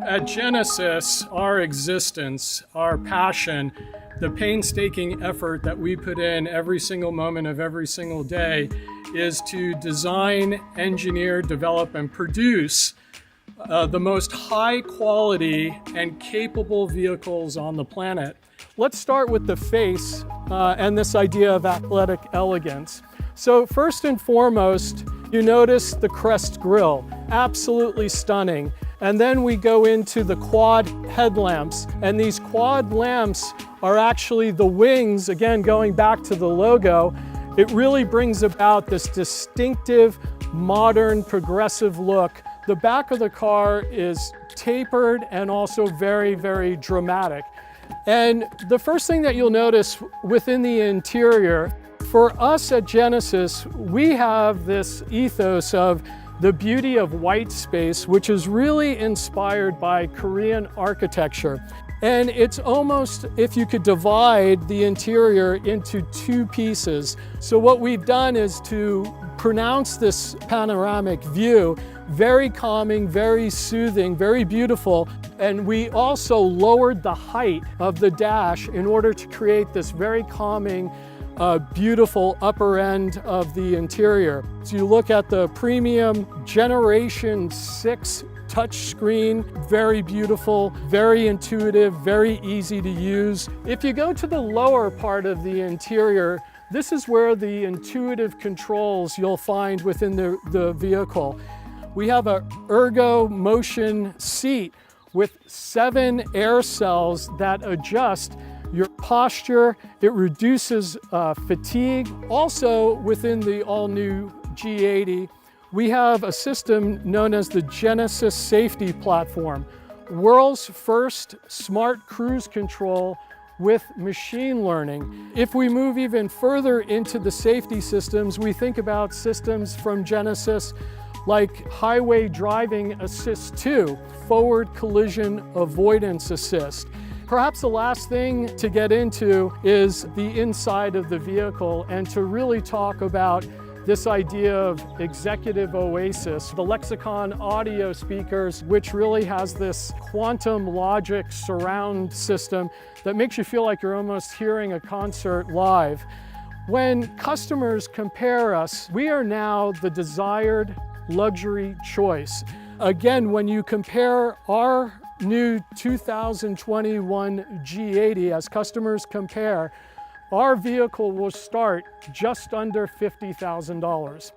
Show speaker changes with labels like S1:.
S1: At Genesis, our existence, our passion, the painstaking effort that we put in every single moment of every single day is to design, engineer, develop, and produce the most high quality and capable vehicles on the planet. Let's start with the face and this idea of athletic elegance. So first and foremost, you notice the crest grille, absolutely stunning. And then we go into the quad headlamps, and these quad lamps are actually the wings, again, going back to the logo. It really brings about this distinctive, modern, progressive look. The back of the car is tapered and also very, very dramatic. And the first thing that you'll notice within the interior, for us at Genesis, we have this ethos of the beauty of white space, which is really inspired by Korean architecture. And it's almost if you could divide the interior into two pieces. So what we've done is to pronounce this panoramic view very calming, very soothing, very beautiful. And we also lowered the height of the dash in order to create this very calming, beautiful upper end of the interior. So you look at the premium Generation 6 touchscreen, very beautiful, very intuitive, very easy to use. If you go to the lower part of the interior, this is where the intuitive controls you'll find within the vehicle. We have an ergo motion seat with 7 air cells that adjust your posture. It reduces fatigue. Also within the All New G80, we have a system known as the Genesis Safety Platform, world's first smart cruise control with machine learning. If we move even further into the safety systems, we think about systems from Genesis like Highway Driving Assist 2, Forward Collision Avoidance Assist. Perhaps the last thing to get into is the inside of the vehicle and to really talk about this idea of executive oasis, the Lexicon audio speakers, which really has this quantum logic surround system that makes you feel like you're almost hearing a concert live. When customers compare us, we are now the desired luxury choice. Again, when you compare our new 2021 G80, as customers compare, our vehicle will start just under $50,000.